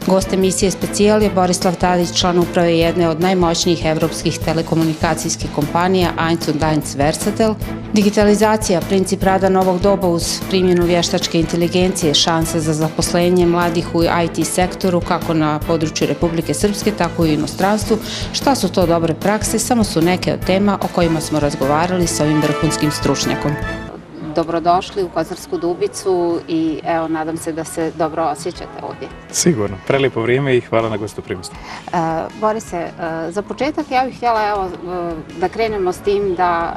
Gost emisije Specijal je Borislav Tadić, član uprave jedne od najmoćnijih evropskih telekomunikacijskih kompanija 1&1 Versatel. Digitalizacija, princip rada novog doba uz primjenu vještačke inteligencije, šansa za zaposlenje mladih u IT sektoru kako na području Republike Srpske, tako i u inostranstvu. Šta su to dobre prakse, samo su neke od tema o kojima smo razgovarali sa ovim vrhunskim stručnjakom. Dobrodošli u Kozarsku Dubicu i evo, nadam se da se dobro osjećate ovdje. Sigurno. Prelijepo vrijeme i hvala na gostoprimstvu. Borise, za početak ja bih htjela da krenemo s tim da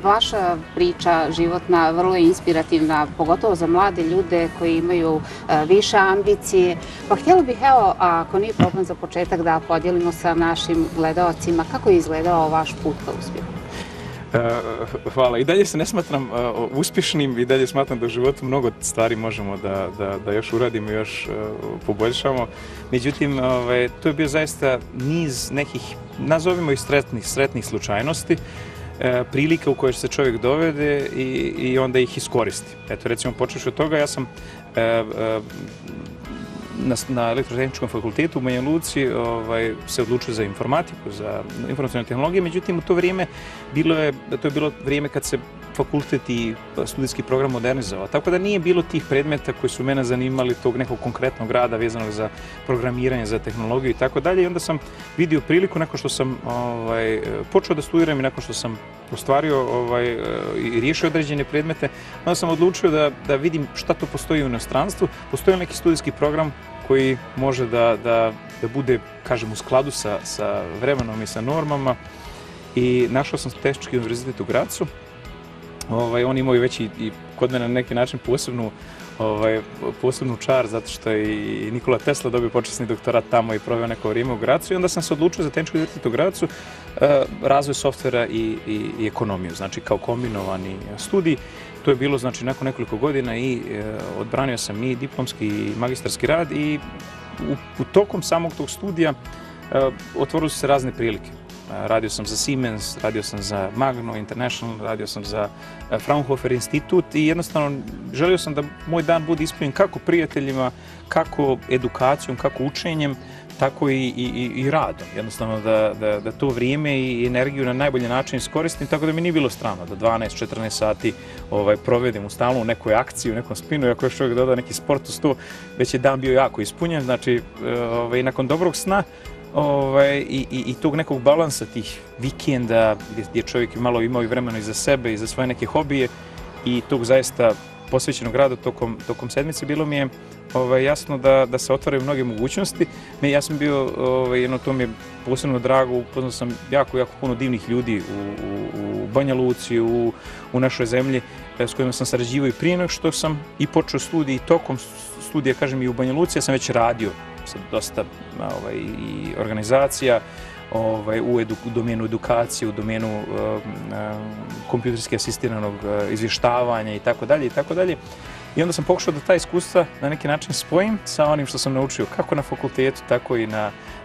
vaša priča životna vrlo je inspirativna, pogotovo za mlade ljude koji imaju više ambicije. Pa htjela bih, evo, ako nije problem za početak, da podijelimo sa našim gledaocima kako je izgledao vaš put ka uspjehu. Hvala. I dalje se ne smatram uspješnim i dalje smatram da u životu mnogo stvari možemo da još uradimo i još poboljšamo. Međutim, to je bio zaista niz nekih, nazovimo ih sretnih slučajnosti, prilika u kojoj se čovjek dovede i onda ih iskoristi. Eto, recimo, počeš od toga, ja sam na Elektrotehničkom fakultetu u Banja Luci se odlučio za informatiku, za informacione tehnologije, međutim u to vrijeme to je bilo vrijeme kad se fakultet i studijski program modernizovao, tako da nije bilo tih predmeta koji su mene zanimali, tog nekog konkretnog rada vezanog za programiranje, za tehnologiju i tako dalje, i onda sam vidio priliku nakon što sam počeo da studiram i nakon što sam ostvario i riješio određene predmete, onda sam odlučio da vidim šta to postoji u inostranstvu. Postoji neki studijski program koji može da bude, kažem, u skladu sa vremenom i sa normama, i našao sam Tehnički univerzitet u Gracu. Oni imaju već i kod mene na neki način posebnu čar, zato što je i Nikola Tesla dobio počasni doktorat tamo i proveo neko vrijeme u Gracu, i onda sam se odlučio za Tehnički univerzitet u Gracu, razvoj softvera i ekonomiju, znači kao kombinovani studij. To je bilo, znači, nakon nekoliko godina i odbranio sam i diplomski i magistarski rad, i u tokom samog tog studija otvorili su se razne prilike. Radio sam za Siemens, radio sam za Magno International, radio sam za Fraunhofer institut, i jednostavno želio sam da moj dan bude ispunjen kako prijateljima, kako edukacijom, kako učenjem, tako i radom. Jednostavno da to vrijeme i energiju na najbolji način iskoristim, tako da mi nije bilo strano da 12-14 sati provedem u stalno u nekoj akciji, u nekom spinu, i ako još čovjek doda neki sport uz to, već je dan bio jako ispunjen. Znači, nakon dobrog sna i tog nekog balansa, tih vikenda gdje čovjek malo imao i vremena i za sebe i za svoje neke hobije, i tog zaista posvećenog rada tokom sedmice, bilo mi je jasno da se otvaraju mnoge mogućnosti. Ja sam bio, to mi je posebno drago, upoznao sam jako puno divnih ljudi u Banja Luci, u našoj zemlji, s kojima sam sarađivao i prije nego što sam i počeo studij, i tokom studija, kažem, i u Banja Luci. Ja sam već radio sa dosta i organizacija u domenu edukacije, u domenu kompjuterski asistiranog izvještavanja i tako dalje. I onda sam pokušao da ta iskustva na neki način spojim sa onim što sam naučio kako na fakultetu,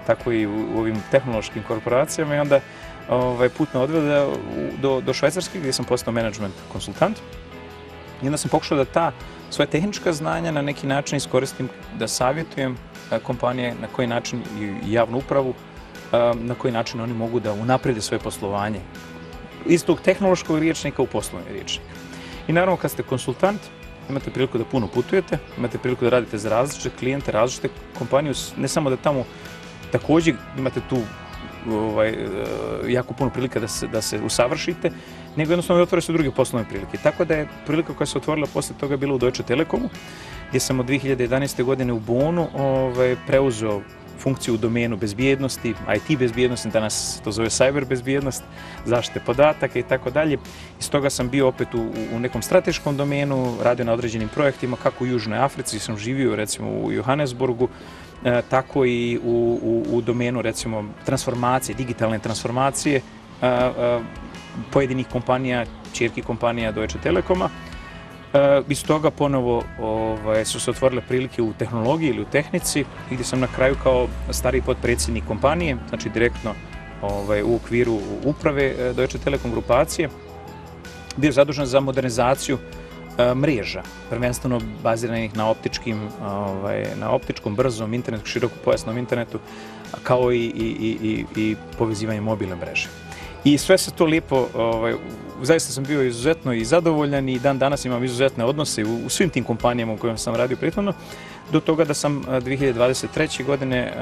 tako i u ovim tehnološkim korporacijama, i onda put me odveo do Švajcarske, gdje sam postao management konsultant. I onda sam pokušao da ta svoja tehnička znanja na neki način iskoristim, da savjetujem kompanije na koji način, i javnu upravu, na koji način oni mogu da unaprede svoje poslovanje iz tog tehnološkog rječnika u poslovni rječnik. I naravno, kad ste konsultant, imate priliku da puno putujete, imate priliku da radite za različite klijente, različite kompanije, ne samo da tamo također imate tu jako puno prilika da se usavršite, nego jednostavno otvoraju se druge poslovne prilike. Tako da je prilika koja se otvorila poslije toga bila u Deutsche Telekomu, gdje sam od 2011. godine u Bonu preuzeo funkciju u domenu bezbjednosti, IT bezbjednosti, danas to zove cyber bezbjednost, zaštite podataka i tako dalje. Iz toga sam bio opet u nekom strateškom domenu, radio na određenim projektima, kako u Južnoj Africi, sam živio recimo u Johannesburgu, tako i u domenu, recimo, transformacije, digitalne transformacije pojedinih kompanija, ćerki kompanija Deutsche Telekoma. Iz toga ponovo su se otvorile prilike u tehnologiji ili u tehnici, gdje sam na kraju kao stariji potpredsjednik kompanije, znači direktno u okviru uprave Deutsche Telekom grupacije, bio zadužen za modernizaciju mreža, prvenstveno baziranih na optičkom, brzom internetu, širokopojasnom internetu, kao i povezivanje mobilne mreže. I sve se to lijepo, zaista sam bio izuzetno i zadovoljan i dan danas imam izuzetne odnose u svim tim kompanijama u kojima sam radio prethodno, do toga da sam 2023. godine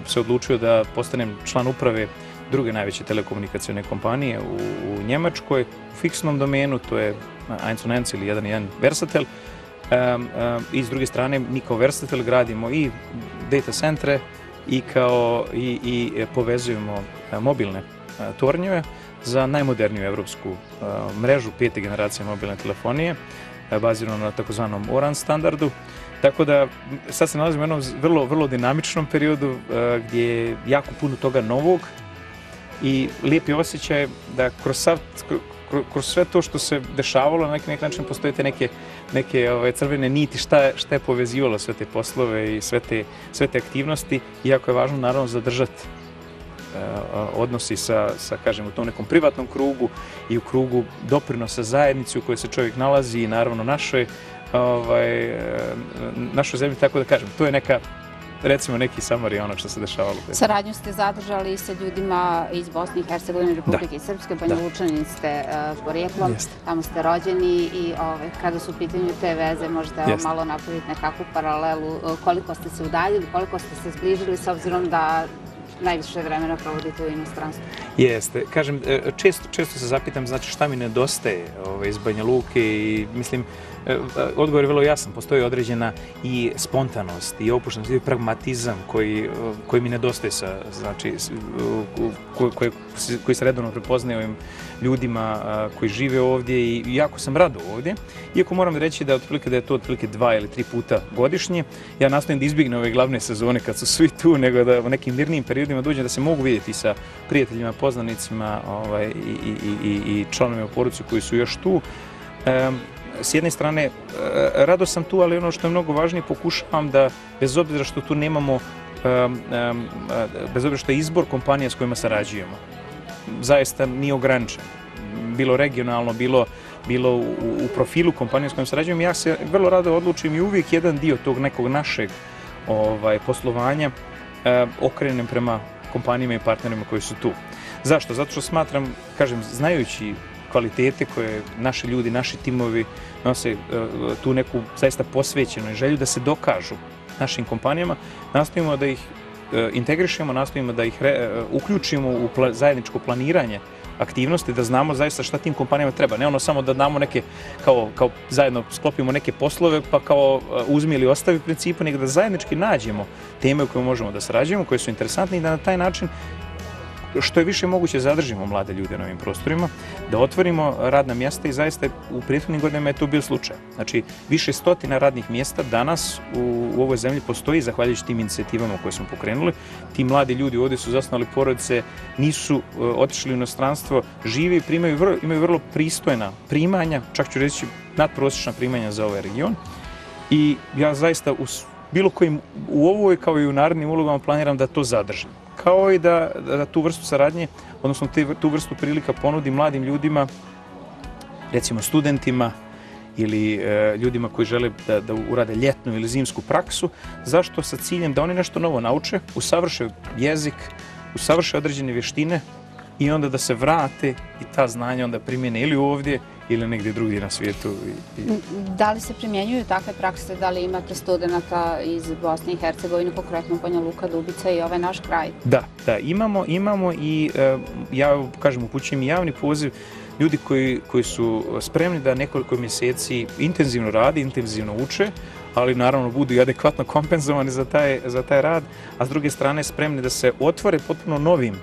se odlučio da postanem član uprave druge najveće telekomunikacione kompanije u Njemačkoj, u fiksnom domenu, to je 1&1 ili 1&1 Versatel. I s druge strane, mi kao Versatel gradimo i data centre i povezujemo mobilne tornjeve za najmoderniju evropsku mrežu 5. generacije mobilne telefonije, bazirano na takozvanom ORAN standardu. Tako da sad se nalazimo u jednom vrlo dinamičnom periodu gdje je jako puno toga novog i lijepi osjećaj da kroz sve to što se dešavalo na neki način postoje te neke crvene niti šta je povezivalo sve te poslove i sve te aktivnosti, iako je važno naravno zadržati odnosi kažem, u tom nekom privatnom krugu i u krugu doprinosa zajednici u kojoj se čovjek nalazi i naravno našoj zemlji, tako da kažem, to je neka, recimo, neki samari onog što se dešavalo. Saradnju ste zadržali i sa ljudima iz Bosne i Hercegovine, Republike Srpske, Banjalučanin ste porijeklom, tamo ste rođeni i kada su u pitanju te veze, možete malo napraviti nekakvu paralelu, koliko ste se udaljili, koliko ste se zbližili s obzirom da najviše vremena provodite u inostranstvu. Jeste. Kažem, često se zapitam, znači, šta mi nedostaje iz Banja Luke i mislim, odgovor je vrlo jasan. Postoji određena i spontanost i opuštenost i pragmatizam koji mi nedostaje znači, koji se redovno prepoznaje ovim ljudima koji žive ovdje i jako sam rado ovdje. Iako moram reći da je to otprilike 2 ili 3 puta godišnje. Ja nastojim da izbjegnem ove glavne sezone kad su svi tu, nego da u nekim mirnijim periodima dođem da se mogu vidjeti sa prijateljima, poznanicima i članovima porodice koji su još tu. S jedne strane, rado sam tu, ali ono što je mnogo važnije, pokušavam da, bez obzira što tu nemamo, bez obzira što je izbor kompanija s kojima sarađujemo, zaista nije ograničen. Bilo regionalno, bilo u profilu kompanije s kojima sarađujem, ja se vrlo rado odlučim i uvijek jedan dio tog nekog našeg poslovanja okrenem prema kompanijama i partnerima koji su tu. Zašto? Zato što smatram, kažem, znajući kvalitete koje naši ljudi, naši timovi nose, tu neku zaista posvećenu želju da se dokažu našim kompanijama, nastojimo da ih integrišemo, nastojimo da ih uključimo u zajedničko planiranje aktivnosti, da znamo zaista šta tim kompanijama treba. Ne ono samo da damo neke, kao zajedno sklopimo neke poslove, pa kao uzmi ili ostavi principu, nego da zajednički nađemo teme u koje možemo da sarađujemo, koje su interesantne i da na taj način što je više moguće zadržimo mlade ljude na ovim prostorima, da otvorimo radna mjesta i zaista u prethodnim godinama je to bio slučaj. Znači, više stotina radnih mjesta danas u ovoj zemlji postoji zahvaljujući tim inicijativama koje smo pokrenuli. Ti mladi ljudi ovdje su zasnovali porodice, nisu otišli u inostranstvo, žive i imaju vrlo pristojna primanja, čak ću reći nadprosječna primanja za ovaj region. I ja zaista u ovoj kao i u narednim ulogama planiram da to zadržim. Kao i da tu vrstu saradnje, odnosno tu vrstu prilika ponudi mladim ljudima, recimo studentima ili ljudima koji žele da urade ljetnu ili zimsku praksu. Zašto? Sa ciljem da oni nešto novo nauče, usavrše jezik, usavrše određene vještine i onda da se vrate i ta znanja onda primjene ili ovdje ili negdje drugdje na svijetu. Da li se primjenjuju takve prakse? Da li imate studenta iz Bosne i Hercegovine, konkretno Banja Luka, Dubica i ovaj naš kraj? Da, imamo i ja kažem upućujem i javni poziv ljudi koji su spremni da nekoliko mjeseci intenzivno rade, intenzivno uče, ali naravno budu i adekvatno kompenzovani za taj rad, a s druge strane spremni da se otvore potpuno novim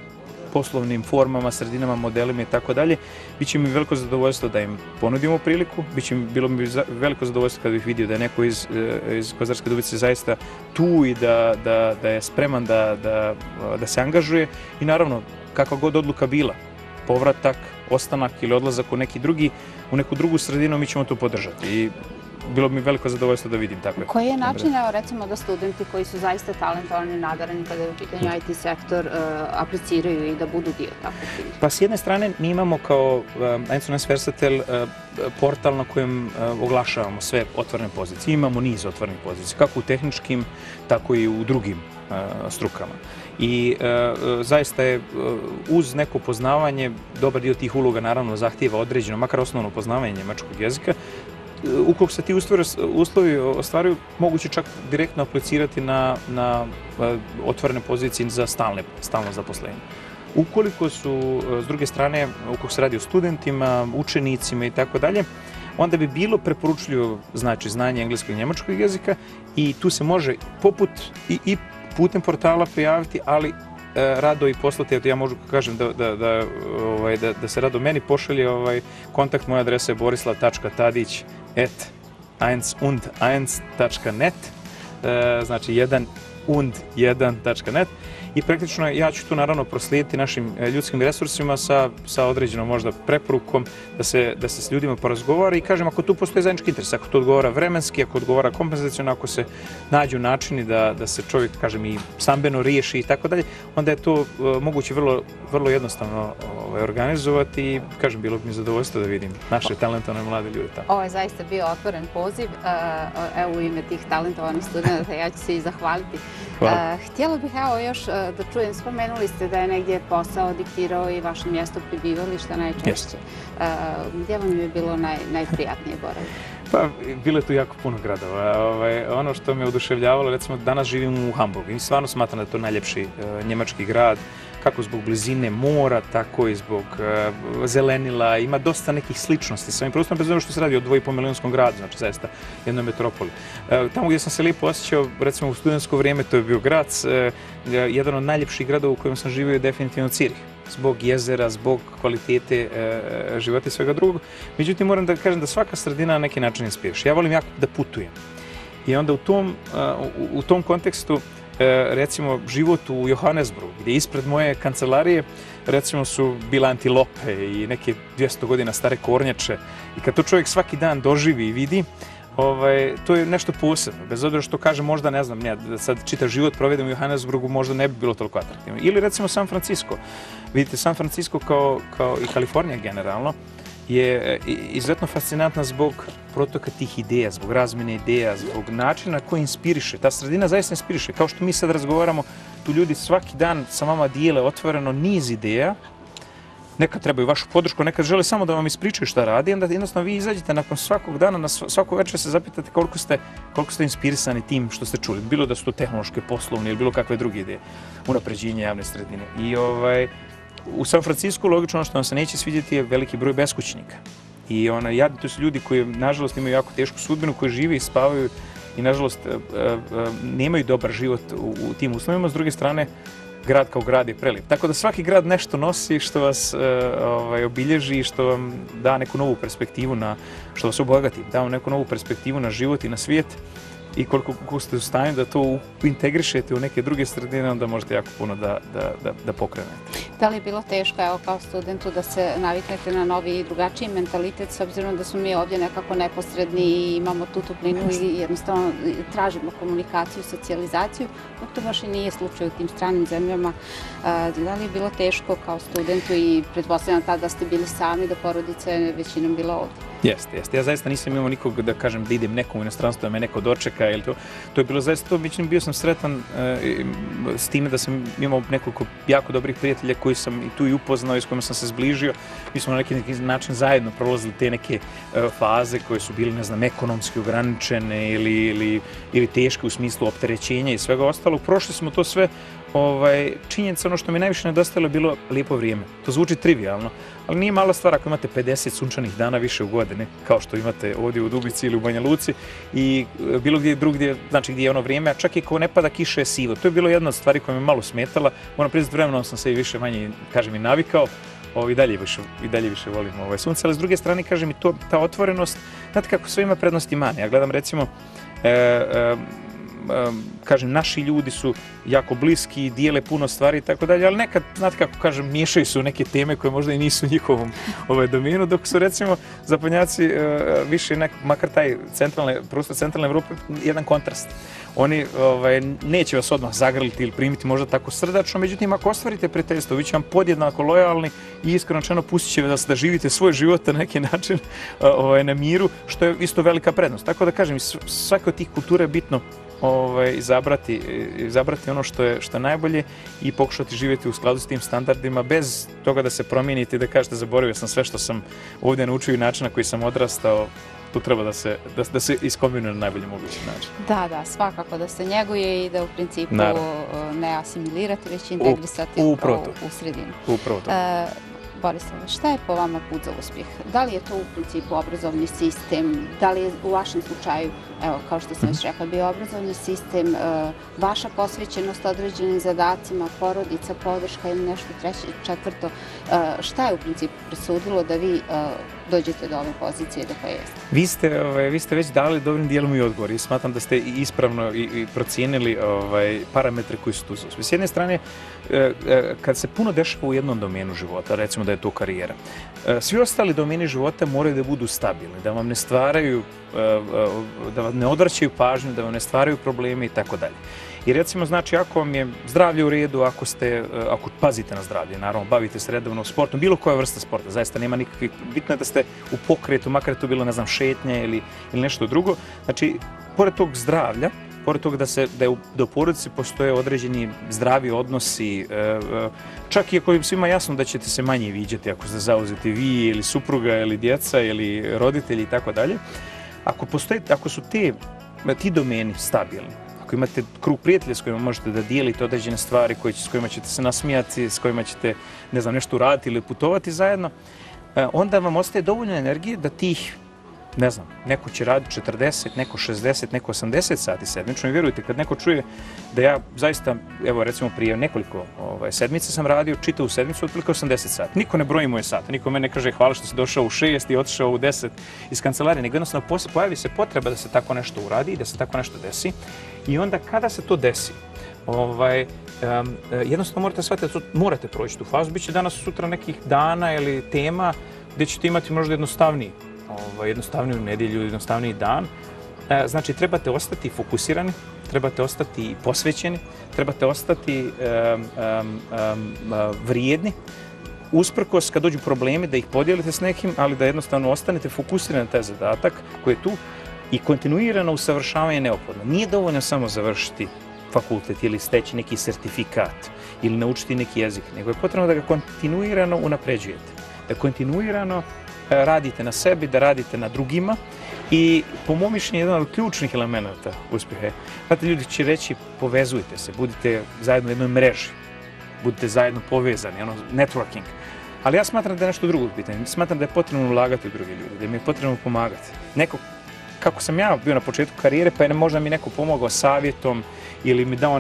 poslovnim formama, sredinama, modelima i tako dalje. Biće mi veliko zadovoljstvo da im ponudimo priliku, bilo mi veliko zadovoljstvo kada bih vidio da je neko iz Kozarske Dubice zaista tu i da je spreman da se angažuje i naravno kakva god odluka bila, povratak, ostanak ili odlazak u neku drugu sredinu, mi ćemo to podržati. bilo bi mi veliko zadovoljstvo da vidim takve. Koji je način, evo recimo, da studenti koji su zaista talentovani, nadarani kada je u pitanju IT sektor, apliciraju i da budu dio takvog tima? Pa s jedne strane mi imamo kao Eins Versatel portal na kojem oglašavamo sve otvorene pozicije. Imamo niz otvorenih pozicija, kako u tehničkim, tako i u drugim strukama. I zaista je uz neko poznavanje, dobar dio tih uloga naravno zahtijeva određeno, makar osnovno poznavanje njemačkog jezika. Ukoliko se ti uslovi ostvaruju, moguće čak direktno aplicirati na otvorene pozicije za stalno zaposlenje. Ukoliko su, s druge strane, ukoliko se radi o studentima, učenicima i tako dalje, onda bi bilo preporučljivo znanje engleskog i njemačkog jezika i tu se može poput i putem portala prijaviti, ali rado i poslati, ja možu kažem da se rado meni pošalje kontakt, moja adresa je borislav.tadić@1und1.net, znači 1und1.net, i praktično ja ću tu naravno proslijediti našim ljudskim resursima sa određenom možda preporukom da se s ljudima porazgovara i kažem ako tu postoji zajednički interes, ako to odgovara vremenski, ako odgovara kompenzaciono, ako se nađu načini da se čovjek, kažem, i stambeno riješi i tako dalje, onda je to moguće vrlo jednostavno organizovati i, kažem, bilo bi mi zadovoljstvo da vidim naše talentovane mlade ljude tamo. Ovo je zaista bio otvoren poziv. Evo, u ime tih talentovanih studenta ja ću se i zahvaliti. Htjela bih još da čujem, spomenuli ste da je negdje posao diktirao i vaše mjesto prebivališta najčešće. Gdje vam je bilo najprijatnije boraviti? Pa, bilo je tu jako puno gradova. Ono što me oduševljavalo, recimo danas živim u Hamburgu i stvarno smatram da je to najljepši njemački grad, kako zbog blizine mora, tako i zbog zelenila. Ima dosta nekih sličnosti sa ovim prostorom, bez obzira što se radi o 2,5 milionskom gradu, znači zaista jednoj metropoli. Tamo gdje sam se lijepo osjećao, recimo u studentsko vrijeme, to je bio Graz, jedan od najljepših gradova u kojem sam živio je definitivno Cirih. Zbog jezera, zbog kvalitete života i svega drugog. Međutim, moram da kažem da svaka sredina na neki način inspiriše. Ja volim jako da putujem. I onda u tom kontekstu, recimo, život u Johannesburgu, gdje ispred moje kancelarije, recimo, su bile antilope i neke 200 godina stare kornjače. I kad to čovjek svaki dan doživi i vidi, to je nešto posebno. Bez obzira što kaže, možda, ne znam, da sad čitav život provedem u Johannesburgu, možda ne bi bilo toliko atraktivno. Ili recimo San Francisco. Vidite, San Francisco kao i Kalifornija generalno je izuzetno fascinantna zbog protoka tih ideja, zbog razmjene ideja, zbog načina koji inspiriše. Ta sredina zaista inspiriše. Kao što mi sad razgovaramo, tu ljudi svaki dan sa vama dijele otvoreno niz ideja. Nekad trebaju vašu podršku, nekad žele samo da vam ispričaju šta radi, onda jednostavno vi izađete nakon svakog dana, na svaku večer se zapitate koliko ste inspirisani tim što ste čuli. Bilo da su to tehnološke, poslovne ili bilo kakve druge ideje, unapređenje javne sredine. I u San Francisco, logično, ono što vam se neće svidjeti je veliki broj beskućnika. I to su ljudi koji, nažalost, imaju jako tešku sudbinu, koji žive i spavaju i, nažalost, nemaju dobar život u tim uslovima. S druge strane, grad kao grad je prelijep. Tako da svaki grad nešto nosi što vas obilježi i što vam da neku novu perspektivu što vas obogati, da vam neku novu perspektivu na život i na svijet. I koliko ste u stanju da to integrišete u neke druge sredine, onda možete jako puno da pokrenete. Da li je bilo teško, evo, kao studentu, da se naviknete na novi i drugačiji mentalitet, s obzirom da smo mi ovdje nekako neposredni i imamo tu toplinu i jednostavno tražimo komunikaciju, socijalizaciju, dok to baš i nije slučaj u tim stranim zemljama. Da li je bilo teško kao studentu i pretpostavljam tada da ste bili sami, da porodica je većinom bila ovdje? Jeste. Ja zaista nisam imao nikog da kažem da idem nekom u inostranstvo, da me neko dočeka. To je bilo zaista to. Bio sam sretan s time da sam imao nekoliko jako dobrih prijatelja koji sam i tu i upoznao i s kojima sam se zbližio. Mi smo na neki način zajedno prolazili te neke faze koje su bile, ne znam, ekonomski ograničene ili teške u smislu opterećenja i svega ostalog. Prošli smo to sve. Činjenica, ono što mi najviše nedostajalo je bilo lijepo vrijeme. To zvuči trivijalno, ali nije mala stvar ako imate 50 sunčanih dana više u godini, kao što imate ovdje u Dubici ili u Banja Luci i bilo gdje drugdje, znači gdje je ono vrijeme, a čak i ako ne pada kiša je sivo. To je bilo jedna od stvari koja me malo smetala. Moram priznati, vremenom sam se i više manje, kažem, i navikao. I dalje više volim sunce, ali s druge strane, kažem, i ta otvorenost, znate kako sve ima prednost i mane. Ja gledam, recimo, kažem, naši ljudi su jako bliski, dijele puno stvari i tako dalje, ali nekad, znate kako kažem, miješaju su neke teme koje možda i nisu u njihovom domenu, dok su recimo zapadnjaci više, makar taj prostor centralne Evrope, jedan kontrast. Oni neće vas odmah zagrliti ili primiti možda tako srdačno, međutim, ako ostvarite prijateljstvo, vi će vam podjednako lojalni i iskreno rečeno pustit će vas da živite svoj život na neki način na što je isto velika prednost. Tako da kažem, svake od tih kultura je bitno izabrati ono što je najbolje i pokušati živjeti u skladu s tim standardima, bez toga da se promijenite i da kažete zaboravio sam sve što sam ovdje naučio i način na koji sam odrastao. Tu treba da se iskombinuje na najbolji mogući način. Da, svakako da se njeguje i da u principu ne asimilirati, već integrisati u sredinu. Upravo to. Borislava, šta je po vama put za uspjeh? Da li je to u principu obrazovni sistem? Da li je u vašem slučaju, evo, kao što sam već rekla, bio obrazovni sistem, vaša posvećenost određenim zadacima, porodica, podrška ili nešto treće, četvrto? Šta je u principu presudilo da vi dođete do ove pozicije do koje jeste? Vi ste već dali dobrim dijelom i odgovor i smatram da ste ispravno i procijenili parametre koji su tu za uspjeh. S jedne strane, kad se puno dešava u jednom domenu života, recimo da je to karijera, svi ostali domeni života moraju da budu stabilni, da vam ne stvaraju, da vam ne odvraćaju pažnju, da vam ne stvaraju probleme i tako dalje. I recimo, znači, ako vam je zdravlje u redu, ako pazite na zdravlje, naravno, bavite se redovno sportom, bilo koja vrsta sporta, zaista nema nikakvih, bitno je da ste u pokretu, makar je to bilo, ne znam, šetnje ili nešto drugo. Znači, pored tog zdravlja, pored toga da u porodici postoje određeni zdravi odnosi, čak i ako je svima jasno da ćete se manje viđati ako ste zauzeti vi ili supruga ili djeca ili roditelji i tako dalje, ako su ti domeni stabilni, ako imate krug prijatelja s kojima možete da dijelite određene stvari, s kojima ćete se nasmijati, s kojima ćete, ne znam, nešto uraditi ili putovati zajedno, onda vam ostaje dovoljno energije da tih, ne znam, neko će raditi 40, neko 60, neko 80 sati sedmično i vjerujte, kad neko čuje da ja zaista, evo recimo prije nekoliko sedmica sam radio čitavu sedmicu otprilike 80 sati. Niko ne broji moje sate, niko mene ne kaže hvala što si došao u 6 i otišao u 10 iz kancelarije, nego jednostavno pojavi se potreba da se tako nešto uradi i da se tako nešto desi. I onda kada se to desi, jednostavno morate shvatiti da morate proći tu fazu. Biće danas sutra nekih dana ili tema gdje ćete imati možda jednostavniju nedjelju, jednostavniji dan. Znači, trebate ostati fokusirani, trebate ostati posvećeni, trebate ostati vrijedni, usprkos kad dođu problemi da ih podijelite s nekim, ali da jednostavno ostanete fokusirani na taj zadatak koji je tu i kontinuirano usavršavanje je neophodno. Nije dovoljno samo završiti fakultet ili steći neki sertifikat ili naučiti neki jezik, nego je potrebno da ga kontinuirano unapređujete, da kontinuirano radite na sebi, da radite na drugima i po mom mišljenju jedan od ključnih elemenata uspjeha je, znate, ljudi će reći povezujte se, budite zajedno u jednoj mreži, budite zajedno povezani, networking. Ali ja smatram da je nešto drugo pitanje. Smatram da je potrebno ulagati u druge ljude, da im je potrebno pomagati. Neko, kako sam ja bio na početku karijere, pa je možda mi neko pomogao savjetom ili mi dao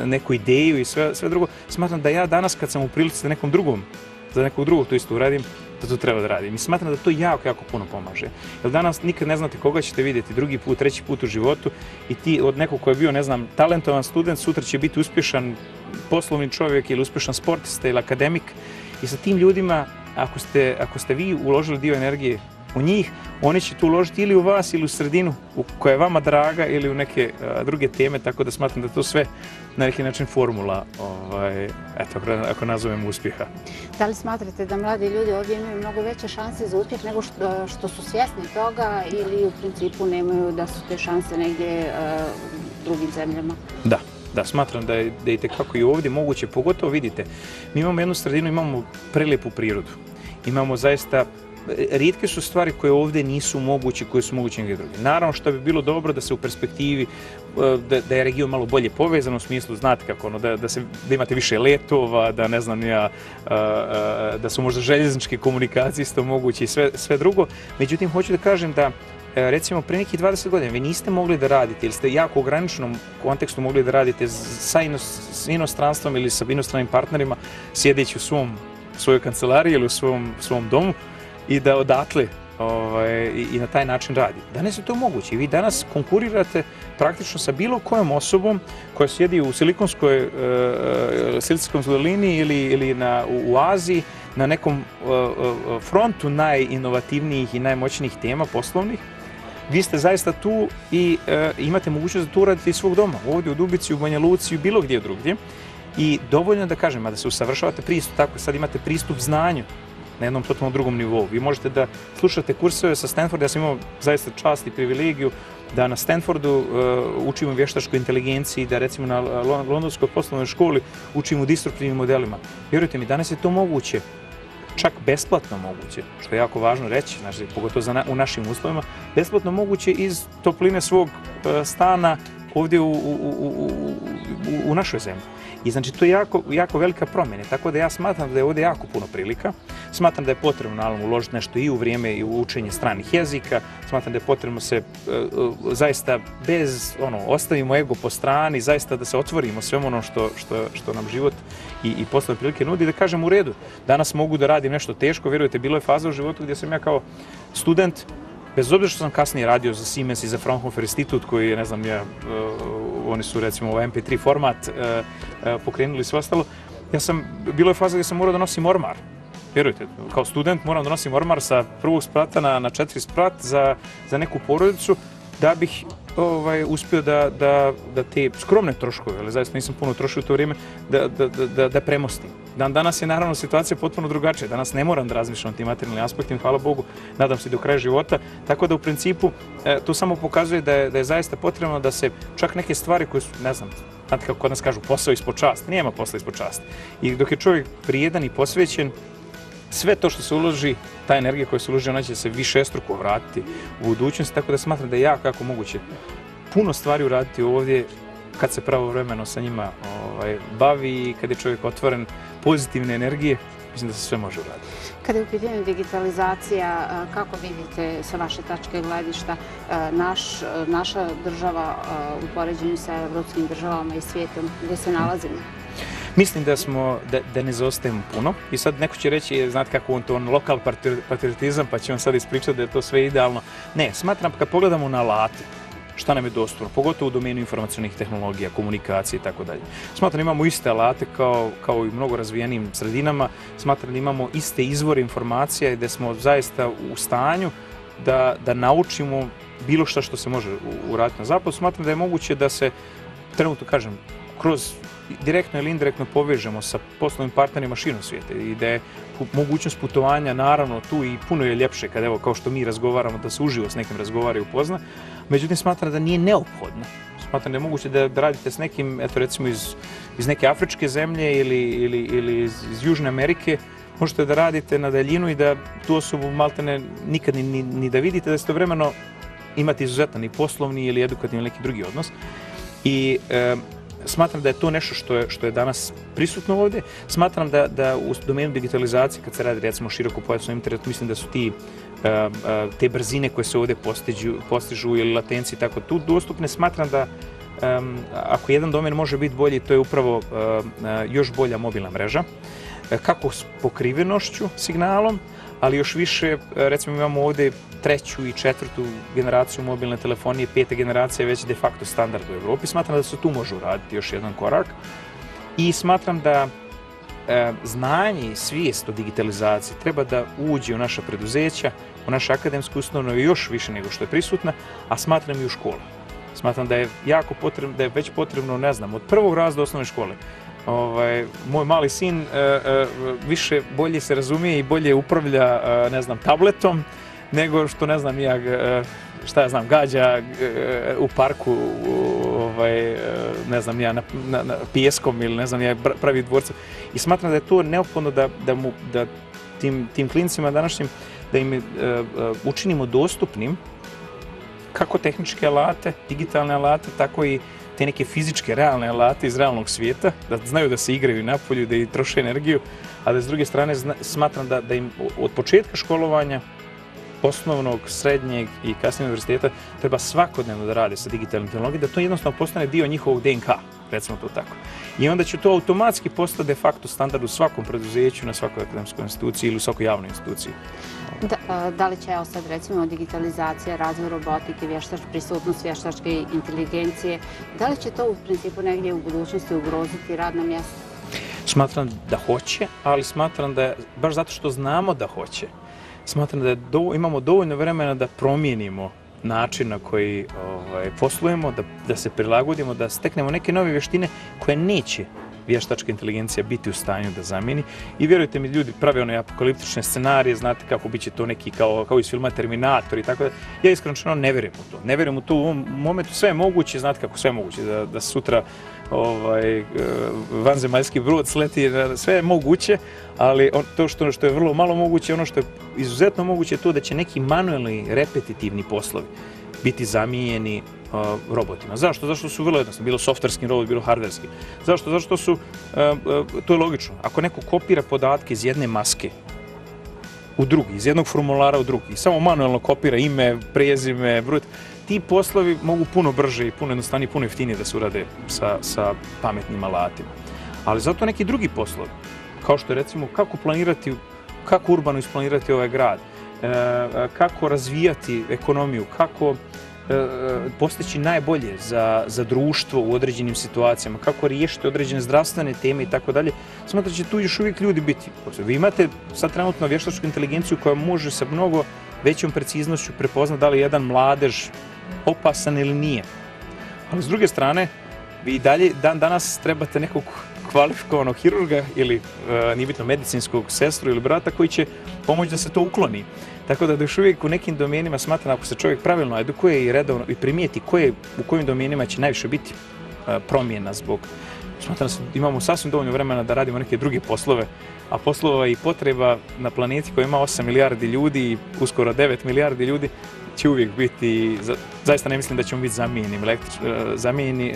neku ideju i sve drugo. Smatram da ja danas kad sam u prilici za nekog drugog to isto uradim, da to treba da radim. I smatram da to jako puno pomaže. Jer danas nikad ne znate koga ćete vidjeti drugi put, treći put u životu i ti od nekog koji je bio, ne znam, talentovan student, sutra će biti uspješan poslovni čovjek ili uspješan sportista ili akademik. I sa tim ljudima, ako ste vi uložili dio energije u njih, oni će tu uložiti ili u vas ili u sredinu koja je vama draga ili u neke druge teme, tako da smatram da to sve na neki način formula, ako nazovemo uspjeha. Da li smatrate da mladi ljudi ovdje imaju mnogo veće šanse za uspjeh nego što su svjesni toga ili u principu nemaju da su te šanse negdje u drugim zemljama? Da, smatram da je itekako i ovdje moguće, pogotovo vidite, mi imamo jednu sredinu, imamo prelijepu prirodu, imamo zaista rijetke su stvari koje ovdje nisu moguće, koje su moguće negdje drugdje. Naravno što bi bilo dobro da se u perspektivi, da je region malo bolje povezan u smislu, znate kako, da imate više letova, da ne znam ja, da su možda željezničke komunikacije isto moguće i sve drugo. Međutim, hoću da kažem da recimo pre nekih 20 godina vi niste mogli da radite ili ste jako u ograničenom kontekstu mogli da radite sa inostranstvom ili sa inostranim partnerima sjedeći u svojoj kancelariji ili u svom domu i da odatle i na taj način radi. Danas je to moguće i vi danas konkurirate praktično sa bilo kojom osobom koja sjedi u Silikonskom dolini ili u Aziji na nekom frontu najinovativnijih i najmoćnijih tema poslovnih. Vi ste zaista tu i imate mogućnost da to uradite iz svog doma, ovdje u Dubici, u Banja Luci, bilo gdje drugdje. I dovoljno da kažem, a da se usavršavate pristup, tako sad imate pristup znanju na jednom totalno drugom nivou. Vi možete da slušate kurseve sa Stanforda, ja sam imao zaista čast i privilegiju da na Stanfordu učimo vještačkoj inteligenciji, da recimo na Londonskoj poslovnoj školi učimo disruptivnim modelima. Vjerujte mi, danas je to moguće, čak besplatno moguće, što je jako važno reći, znači, pogotovo u našim uslovima, besplatno moguće iz topline svog stana ovdje u našoj zemlji. I znači to je jako velika promjena, tako da ja smatram da je ovdje jako puno prilika. Smatram da je potrebno naravno uložiti nešto i u vrijeme i u učenje stranih jezika. Smatram da je potrebno se zaista bez, ostavimo ego po strani, zaista da se otvorimo svemu ono što nam život i poslovne prilike nudi, da kažem u redu. Danas mogu da radim nešto teško, vjerujte, bilo je faza u životu gdje sam ja kao student, bez obzira što sam kasnije radio za Siemens i za Fraunhofer institut koji je, ne znam, oni su recimo ovaj MP3 format pokrenuli i sve ostalo, bilo je faza gdje sam morao da nosim ormar. Vjerujte, kao student moram da nosim ormar sa prvog sprata na 4 sprat za neku porodicu da bih uspio da te skromne troškove, ali zaista nisam puno trošio u to vrijeme, da premostim. Danas je naravno situacija potpuno drugačija. Danas ne moram da razmišljam o tim materijalnim aspektima, hvala Bogu, nadam se do kraja života. Tako da u principu to samo pokazuje da je zaista potrebno da se čak neke stvari koje su, ne znam, znate kako kod nas kažu, posao ispod časti. Nema posla ispod časti. I dok je čovjek vrijedan i posvećen, sve to što se uloži, ta energija koja se uloži, ona će se višestruko vratiti u budućnosti, tako da smatram da je jako moguće puno stvari uraditi ovdje kad se pravovremeno sa njima bavi i kad je čovjek otvoren pozitivne energije, mislim da se sve može uraditi. Kada je u pitanju digitalizacija, kako vidite sa vaše tačke gledišta naša država u poređenju sa evropskim državama i svijetom gdje se nalazimo? Mislim da ne zaostajemo puno i sad neko će reći, znate kako on lokal patriotizam, pa će on sad ispričati da je to sve idealno. Ne, smatram kad pogledamo na alate, šta nam je dostupno, pogotovo u domenu informacionih tehnologija, komunikacije i tako dalje. Smatram da imamo iste alate kao i u mnogo razvijenim sredinama, smatram da imamo iste izvore informacija i da smo zaista u stanju da naučimo bilo što se može uraditi na zapadu. Smatram da je moguće da se, trenutno kažem, kroz direktno ili indirektno povežemo sa poslovnim partnerima širom svijeta i da je mogućnost putovanja naravno tu i puno je ljepše kad evo kao što mi razgovaramo da se uživo s nekim razgovara i upozna. Međutim, smatram da nije neophodno. Smatram da je moguće da radite s nekim, eto recimo iz neke afričke zemlje ili iz Južne Amerike, možete da radite na daljinu i da tu osobu maltene nikad ni da vidite, da istovremeno imate izuzetan i poslovni ili edukativni ili neki drugi odnos. I smatram da je to nešto što je danas prisutno ovdje. Smatram da u domenu digitalizacije, kad se radi recimo širokopojasnom internetu, mislim da su te brzine koje se ovdje postižu ili latencije tako tu dostupne. Smatram da ako jedan domen može biti bolji, to je upravo još bolja mobilna mreža. Kako s pokrivenošću signalom, ali još više, recimo imamo ovdje 3. i 4. generaciju mobilne telefonije, 5. generacija je već de facto standard u Evropi. Smatram da se tu može uraditi još jedan korak i smatram da znanje i svijest o digitalizaciji treba da uđe u naša preduzeća, u naše akademske ustanove još više nego što je prisutna, a smatram i u školu. Smatram da je jako potrebno, da je već potrebno, ne znam, od prvog razreda osnovne škole. Moj mali sin bolje se razumije i bolje upravlja, ne znam, tabletom nego što, ne znam, gađa u parku, ne znam, na pijeskom ili, ne znam, pravi dvorce. I smatram da je to neophodno da tim klincima današnjim, da im učinimo dostupnim kako tehničke alate, digitalne alate, tako i te neke fizičke, realne alate iz realnog svijeta, da znaju da se igraju napolju, da i troše energiju, a da s druge strane smatram da im od početka školovanja osnovnog, srednjeg i kasnije univerziteta treba svakodnevno da rade sa digitalnim tehnologijama, da to jednostavno postane dio njihovog DNK, recimo to tako. I onda će to automatski postati de facto standard u svakom preduzeću, na svakoj akademskoj instituciji ili u svakoj javnoj instituciji. Da li će, evo sad recimo, digitalizacija, razvoj robotike, prisutnost vještačke inteligencije, da li će to u principu negdje u budućnosti ugroziti radna mjesta? Smatram da hoće, ali smatram da, baš zato što znamo da hoće, smatram da imamo dovoljno vremena da promijenimo način na koji poslujemo, da se prilagodimo, da steknemo neke nove vještine koje neće vještačka inteligencija biti u stanju da zamijeni. I vjerujte mi, ljudi prave one apokaliptične scenarije, znate kako bit će to neki kao iz filma Terminator i tako da. Ja iskreno ne vjerujem u to. Ne vjerujem u to u ovom momentu. Sve je moguće, znate kako sve je moguće, da sutra vanzemaljski brod sleti, sve je moguće, ali to što je vrlo malo moguće, ono što je izuzetno moguće je to da će neki manuelni, repetitivni poslovi biti zamijenjeni robotima. Zašto? Zašto su vrlo jednostavno, bilo softverski robot, bilo hardverski. Zašto? Zašto su, to je logično, ako neko kopira podatke iz jedne maske u drugi, iz jednog formulara u drugi, samo manuelno kopira ime, prezime, broj, ti poslovi mogu puno brže i puno jednostavnije, puno jeftinije da se urade sa pametnim alatima. Ali zato neki drugi poslovi, kao što je recimo kako planirati, kako urbano isplanirati ovaj grad, kako razvijati ekonomiju, kako postići najbolje za društvo u određenim situacijama, kako riješiti određene zdravstvene teme i tako dalje, smatram da će tu još uvijek ljudi biti. Vi imate sad trenutno vještačku inteligenciju koja može sa mnogo većom preciznošću prepoznati da li je jedan mladež opasan ili nije. Ali s druge strane, vi i dalje danas trebate nekog kvalifikovanog hirurga ili nije bitno medicinskog sestru ili brata koji će pomoći da se to ukloni. Tako da još uvijek u nekim domenima smatram ako se čovjek pravilno edukuje i redovno i primijeti u kojim domenima će najviše biti promjena zbog. Smatram da imamo sasvim dovoljno vremena da radimo neke druge poslove, a poslova i potreba na planeti koja ima 8 milijardi ljudi i uskoro 9 milijardi ljudi će uvijek biti, zaista ne mislim da ćemo biti zamijenjeni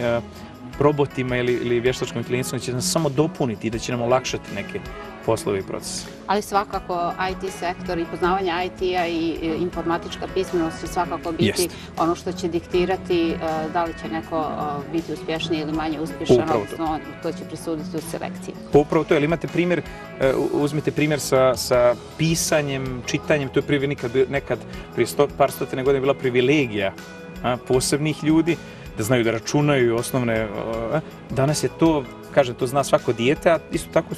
robotima ili vještačkom inteligencijom, da će nas samo dopuniti i da će nam olakšati neke poslove i procese. Ali svakako IT sektor i poznavanje IT-a i informatička pismenost će svakako biti ono što će diktirati da li će neko biti uspješniji ili manje uspješan, odnosno to će presuditi u selekciji. Upravo to, jer imate primjer, uzmite primjer sa pisanjem, čitanjem, to je nekad prije par stotine godina bila privilegija posebnih ljudi, da znaju da računaju osnovne. Danas je to, kažem, to zna svako dijete, a isto tako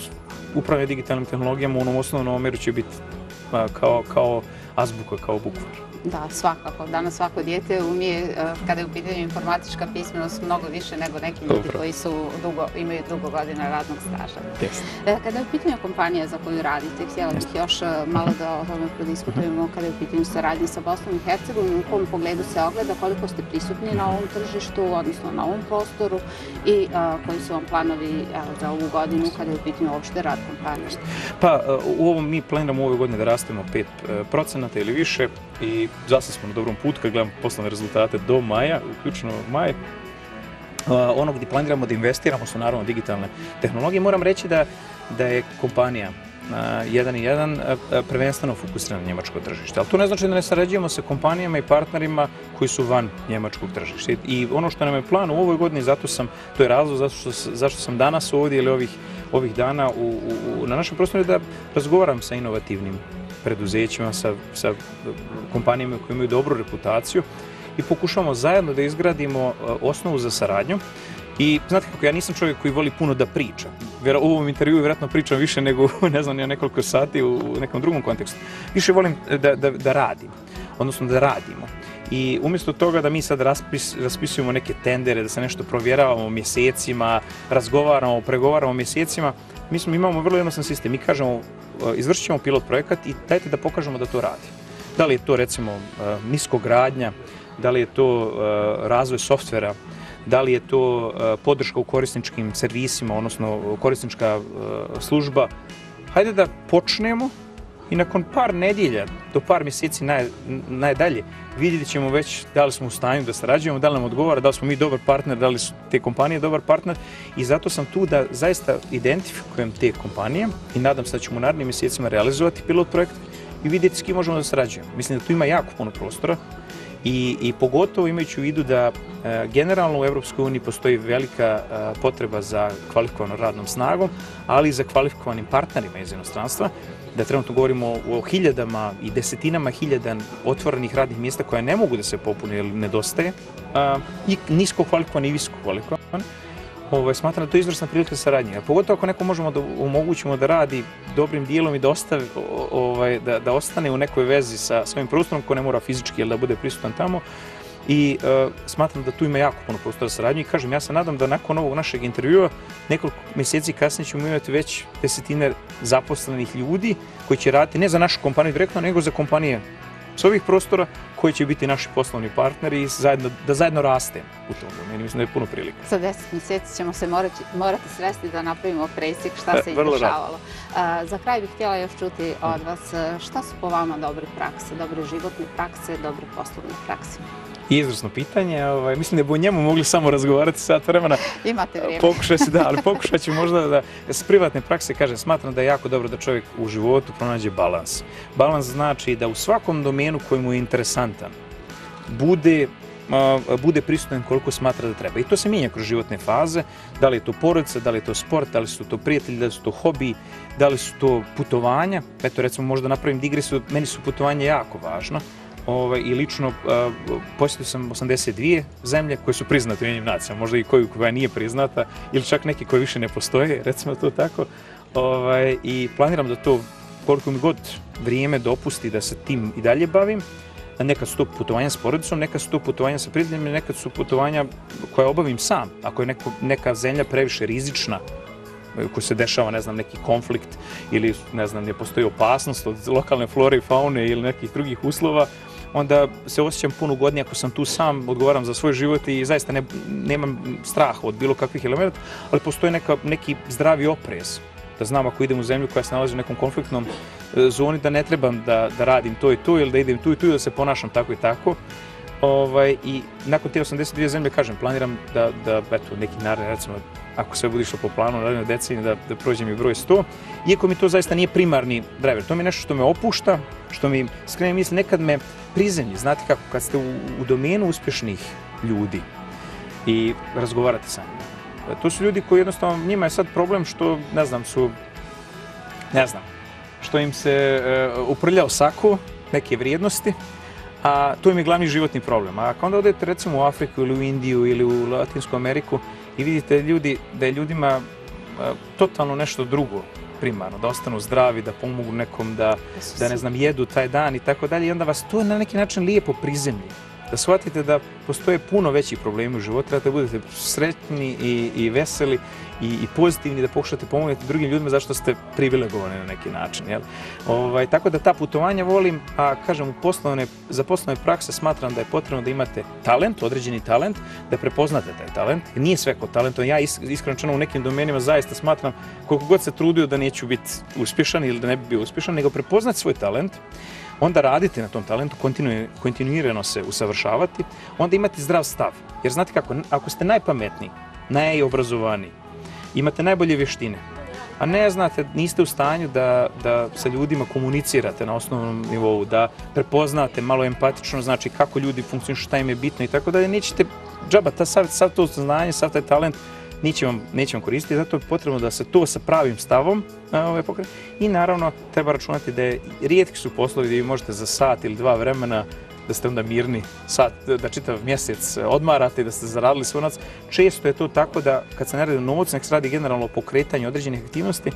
upravljanje digitalnim tehnologijama u onom osnovnom omjeru će biti kao azbuka, kao bukvar. Da, svakako. Danas svako dijete umije, kada je u pitanju informatička pismenost, mnogo više nego neki ljudi koji imaju dugo godina radnog staža. Kada je u pitanju kompanija za koju radite, htjela bih još malo da o tome prodiskutujemo kada je u pitanju saradnje sa Bosnom i Hercegovinom, u kom pogledu se ogleda, koliko ste prisutni na ovom tržištu, odnosno na ovom prostoru i koji su vam planovi za ovu godinu kada je u pitanju uopšte rad kompanije? Pa, mi planiramo u ovoj godini da rastemo 5% ili više i zasad smo na dobrom putu kad gledamo poslovne rezultate do maja, uključno maj. Ono gdje planiramo da investiramo su naravno digitalne tehnologije. Moram reći da je kompanija 1&1 prvenstveno fokusirana na njemačko tržište. Ali to ne znači da ne sarađujemo sa kompanijama i partnerima koji su van njemačkog tržišta. I ono što nam je plan u ovoj godini, to je razlog zašto sam danas ovdje ili ovih dana na našem prostoru, da razgovaram sa inovativnim preduzećima, sa kompanijama koje imaju dobru reputaciju i pokušamo zajedno da izgradimo osnovu za saradnju. I znate kako, ja nisam čovjek koji voli puno da priča. U ovom intervjuu vjerojatno pričam više nego, ne znam, nekoliko sati u nekom drugom kontekstu. Više volim da radim, odnosno da radimo. I umjesto toga da mi sad raspisujemo neke tendere, da se nešto provjeravamo mjesecima, razgovaramo, pregovaramo mjesecima, mi imamo vrlo jednostavan sistem. Mi kažemo, izvršit ćemo pilot projekat i dajte da pokažemo da to radi. Da li je to recimo niskogradnja, da li je to razvoj softvera, da li je to podrška u korisničkim servisima, odnosno korisnička služba. Hajde da počnemo i nakon par nedjelja do par mjeseci najdalje vidjet ćemo već da li smo u stanju da sarađujemo, da li nam odgovara, da li smo mi dobar partner, da li su te kompanije dobar partner i zato sam tu da zaista identifikujem te kompanije i nadam se da ćemo u narednim mjesecima realizovati pilot projekt i vidjeti s kim možemo da sarađujemo. Mislim da tu ima jako puno prostora i pogotovo imajući u vidu da generalno u Evropskoj uniji postoji velika potreba za kvalifikovanom radnom snagom, ali i za kvalifikovanim partnerima iz inostranstva, da trenutno govorimo o hiljadama i desetinama hiljada otvorenih radnih mjesta koja ne mogu da se popune jer nedostaje, i nisko kvalifikovani i visoko kvalifikovani. Smatram da to je izvrsna prilika saradnje. Pogotovo ako neko možemo da omogućimo da radi dobrim dijelom i da ostane u nekoj vezi sa svojim prostorom ko ne mora fizički da bude prisutan tamo. I smatram da tu ima jako puno prostora saradnje i kažem, ja se nadam da nakon ovog našeg intervjua nekoliko mjeseci kasnije ćemo imati već desetine zaposlenih ljudi koji će raditi ne za našu kompaniju direktno, nego za kompanije s ovih prostora koji će biti naši poslovni partneri i da zajedno rastemo u tom domenu. Mislim da je puno prilika. Za 10 mjeseci ćemo se morati sresti da napravimo presjek šta se izdešavalo. Za kraj bih htjela još čuti od vas šta su po vama dobre prakse, dobre životne prakse, dobre poslovne prakse? Izvrsno pitanje. Mislim da bi o njemu mogli samo razgovarati sat vremena. Imate vrijeme. Ali pokušat ću možda da s privatne prakse kažem, smatram da je jako dobro da čovjek u životu pronađe balans. Balans znači da u svakom domenu koji mu je interesantan bude prisutan koliko smatra da treba. I to se mijenja kroz životne faze, da li je to porodica, da li je to sport, da li su to prijatelji, da li su to hobi, da li su to putovanja. Eto, recimo, možda napravim digresiju, meni su putovanja jako važna. I lično posjetio sam 82 zemlje koje su priznate u Ujedinjenim nacijama, možda i koja nije priznata ili čak neki koji više ne postoje, recimo to tako. I planiram da to koliko mi god vrijeme dopusti da se tim i dalje bavim. Nekad su to putovanja s porodicom, nekad su to putovanja sa prijateljima, nekad su putovanja koje obavim sam. Ako je neka zemlja previše rizična, koji se dešava, ne znam, neki konflikt ili, ne znam, ne postoji opasnost od lokalne flore i faune ili nekih drugih uslova, onda se osjećam puno ugodnije ako sam tu sam, odgovaram za svoj život i zaista nemam straha od bilo kakvih elementa, ali postoji neki zdravi oprez. Da znam ako idem u zemlju koja se nalazi u nekom konfliktnom zoni, da ne trebam da radim to i to ili da idem tu i tu i da se ponašam tako i tako. I nakon te 82 zemlje, kažem, planiram da eto, neki naredni, recimo, ako sve bude išlo po planu, narednoj deceniji, da prođem i broj 100. Iako mi to zaista nije primarni driver. To mi je nešto što me opušta, što mi skrene misli, nekad me prizemlji. Znate kako, kad ste u domenu uspješnih ljudi i razgovarate sa njima. To su ljudi koji jednostavno, njima je sad problem što, što im se uprljao sako, neke vrijednosti, a to im je glavni životni problem. A onda odete recimo u Afriku ili u Indiju ili u Latinsku Ameriku i vidite da je ljudima totalno nešto drugo primarno, da ostanu zdravi, da pomogu nekom, da jedu taj dan i tako dalje i onda vas to na neki način lijepo prizemlji. Da shvatite da postoje puno veći problemi u životu, da budete sretni i veseli i pozitivni, da pokušate pomogniti drugim ljudima zašto ste privilegovani na neki način. Tako da ta putovanja volim, a kažem, za poslovne prakse smatram da je potrebno da imate talent, određeni talent, da prepoznate taj talent. Nije sve kod talenta. Ja iskreno u nekim domenima zaista smatram koliko god se trudio da neću biti uspješan ili da ne bi bio uspješan, nego prepoznati svoj talent, onda raditi na tom talentu, kontinuirano se usavršavati, onda imati zdrav stav. Jer znate kako, ako ste najpametniji, najobrazovaniji, imate najbolje vještine, a ne znate, niste u stanju da sa ljudima komunicirate na osnovnom nivou, da prepoznate malo empatično, znači kako ljudi funkcionišu, šta im je bitno i tako dalje, nećete džaba, sav to znanje, sav taj talent neće vam koristiti, zato je potrebno da se to sa pravim stavom pokrene. I naravno treba računati da rijetki su poslovi gdje vi možete za sat ili 2 vremena da ste onda mirni, da čitav mjesec odmarate i da ste zaradili svoj novac. Često je to tako da kad se ne radi o novcu, nek se radi generalno o pokretanju određenih aktivnosti,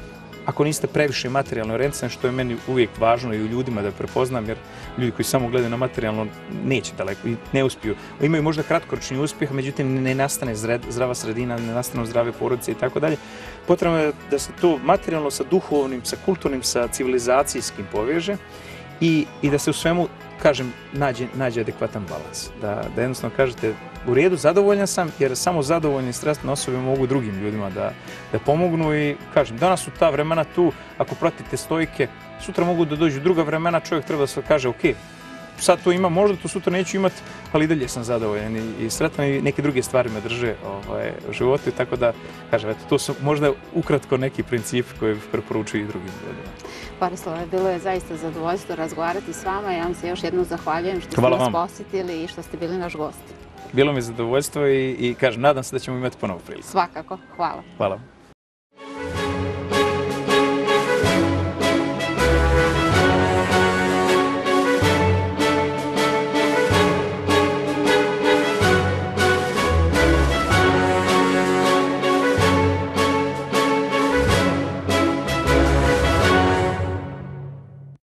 ako niste previše materijalno orijentisani, što je meni uvijek važno i u ljudima da prepoznam, jer ljudi koji samo gledaju na materijalno neće daleko i ne uspiju. Imaju možda kratkoročni uspjeh, međutim ne nastane zdrava sredina, ne nastanu zdrave porodice i tako dalje. Potrebno je da se to materijalno sa duhovnim, sa kulturnim, sa civilizacijskim poveže i da se u svemu, kažem, nađe adekvatan balans. Da jednostavno kažete, u redu, zadovoljan sam, jer samo zadovoljni i sretne osobe mogu drugim ljudima da pomognu i, kažem, danas su ta vremena tu, ako pratite stojke, sutra mogu da dođu druga vremena, čovjek treba da se kaže, ok, sad to imam, možda to sutra neću imati, ali i dalje sam zadovoljan i sretan i neke druge stvari me drže u životu, tako da, kažem, eto, to su možda ukratko neki principi koje bih preporučio i drugim ljudima. Borislave, bilo je zaista zadovoljstvo razgovarati s vama. Ja vam se još jednom zahvaljujem što ste nas posjetili i što ste bili naš gost. Bilo mi je zadovoljstvo i kažem, nadam se da ćemo imati ponovo priliku. Svakako, hvala. Hvala.